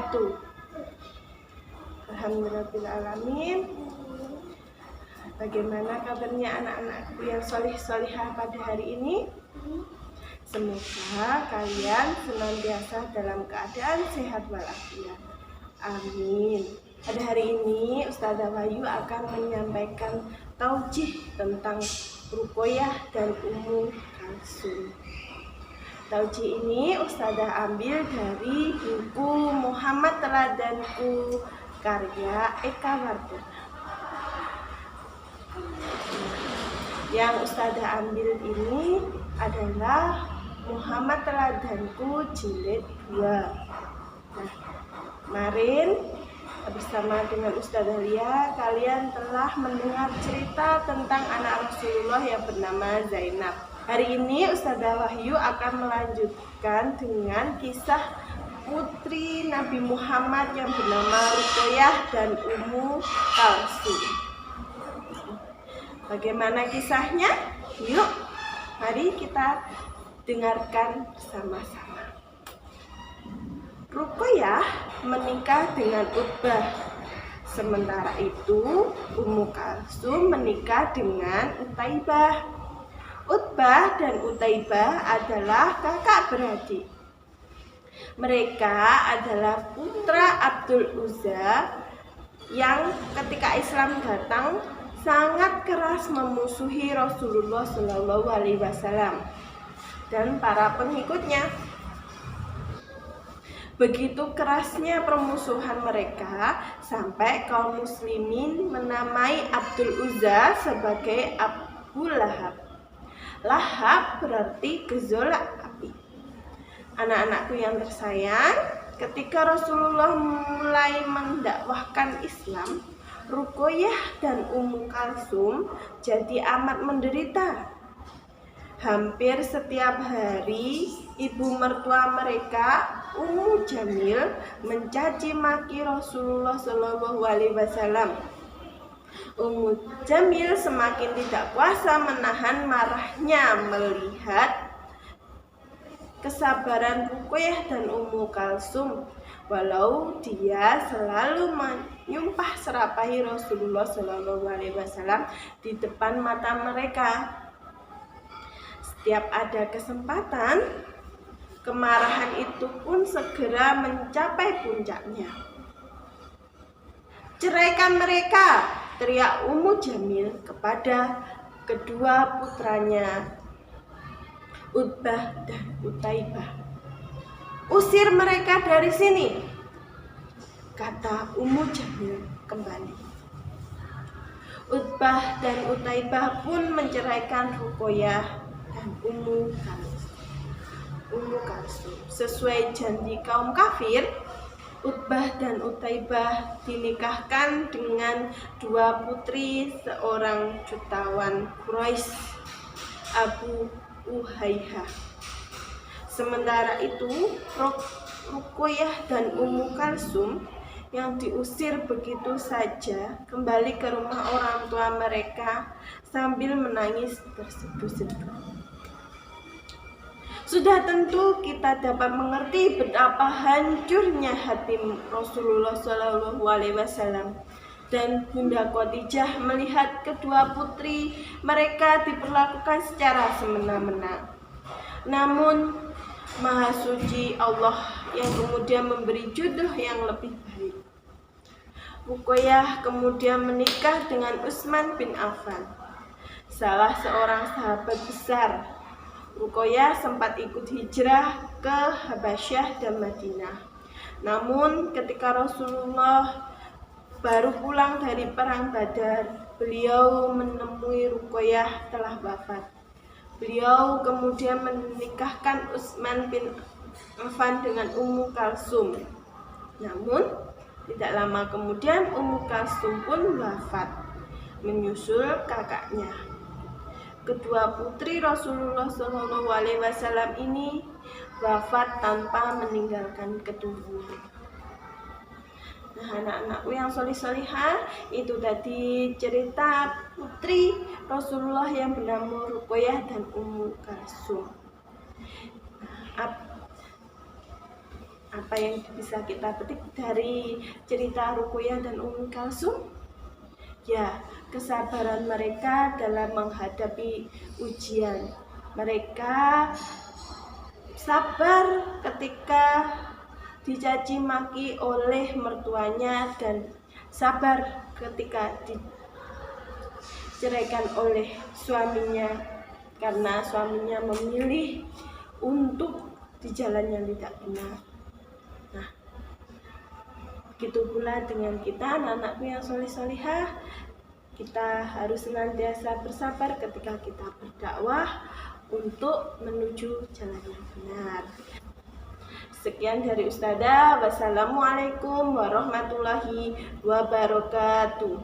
wabarakatuh. Alhamdulillahirrahmanirrahim. Bagaimana kabarnya anak-anakku yang solih-solihah pada hari ini? Semoga kalian senantiasa dalam keadaan sehat walafiat. Amin. Pada hari ini Ustazah Wahyu akan menyampaikan taujih tentang Ruqayyah dan Ummu Kalsum. Taujih ini Ustazah ambil dari buku Muhammad Teladanku karya Eka Wardana. Yang Ustazah ambil ini adalah Muhammad Teladanku jilid 2. Nah, kemarin bersama dengan Ustazah Lia, kalian telah mendengar cerita tentang anak Rasulullah yang bernama Zainab. Hari ini Ustazah Wahyu akan melanjutkan dengan kisah putri Nabi Muhammad yang bernama Ruqayyah dan Ummu Kalsum. Bagaimana kisahnya? Yuk, mari kita dengarkan bersama-sama. Ruqayyah menikah dengan Utbah. Sementara itu, Ummu Kalsum menikah dengan Utaibah. Utbah dan Utaibah adalah kakak beradik. Mereka adalah putra Abdul Uzza yang ketika Islam datang sangat keras memusuhi Rasulullah SAW dan para pengikutnya. Begitu kerasnya permusuhan mereka sampai kaum muslimin menamai Abdul Uzza sebagai Abu Lahab. Lahab berarti gejolak api. Anak-anakku yang tersayang, ketika Rasulullah mulai mendakwahkan Islam, Ruqayyah dan Ummu Kalsum jadi amat menderita. Hampir setiap hari ibu mertua mereka, Ummu Jamil, mencaci maki Rasulullah SAW. Ummu Jamil semakin tidak kuasa menahan marahnya melihat kesabaran Ruqayyah dan Ummu Kalsum, walau dia selalu menyumpah serapahi Rasulullah SAW di depan mata mereka. Setiap ada kesempatan, kemarahan itu pun segera mencapai puncaknya. "Ceraikan mereka!" teriak Ummu Jamil kepada kedua putranya, Utbah dan Utaibah. "Usir mereka dari sini," kata Ummu Jamil kembali. Utbah dan Utaibah pun menceraikan Ruqayyah dan Ummu Kalsum. Sesuai janji kaum kafir, Utbah dan Utaibah dinikahkan dengan dua putri seorang jutawan Quraisy, Abu Uhaihah. Sementara itu, Ruqayyah dan Ummu Kalsum yang diusir begitu saja kembali ke rumah orang tua mereka sambil menangis terseduh-seduh. Sudah tentu kita dapat mengerti betapa hancurnya hati Rasulullah SAW dan Bunda Khadijah melihat kedua putri mereka diperlakukan secara semena-mena. Namun Maha Suci Allah yang kemudian memberi jodoh yang lebih baik. Ruqayyah kemudian menikah dengan Utsman bin Affan, salah seorang sahabat besar. Ruqayyah sempat ikut hijrah ke Habasyah dan Madinah. Namun ketika Rasulullah baru pulang dari perang Badar, beliau menemui Ruqayyah telah wafat. Beliau kemudian menikahkan Utsman bin Affan dengan Ummu Kalsum. Namun tidak lama kemudian Ummu Kalsum pun wafat, menyusul kakaknya. Kedua putri Rasulullah SAW ini wafat tanpa meninggalkan keturunan. Nah, anak-anakku yang solih-solihah, itu tadi cerita putri Rasulullah yang bernama Ruqayyah dan Ummu Kalsum. Apa yang bisa kita petik dari cerita Ruqayyah dan Ummu Kalsum? Ya, kesabaran mereka dalam menghadapi ujian. Mereka sabar ketika dicaci maki oleh mertuanya dan sabar ketika diceraikan oleh suaminya karena suaminya memilih untuk di jalan yang tidak benar. Nah, begitu pula dengan kita anak-anakku yang solih-solihah, kita harus senantiasa bersabar ketika kita berdakwah untuk menuju jalan yang benar. Sekian dari Ustazah. Wassalamualaikum warahmatullahi wabarakatuh.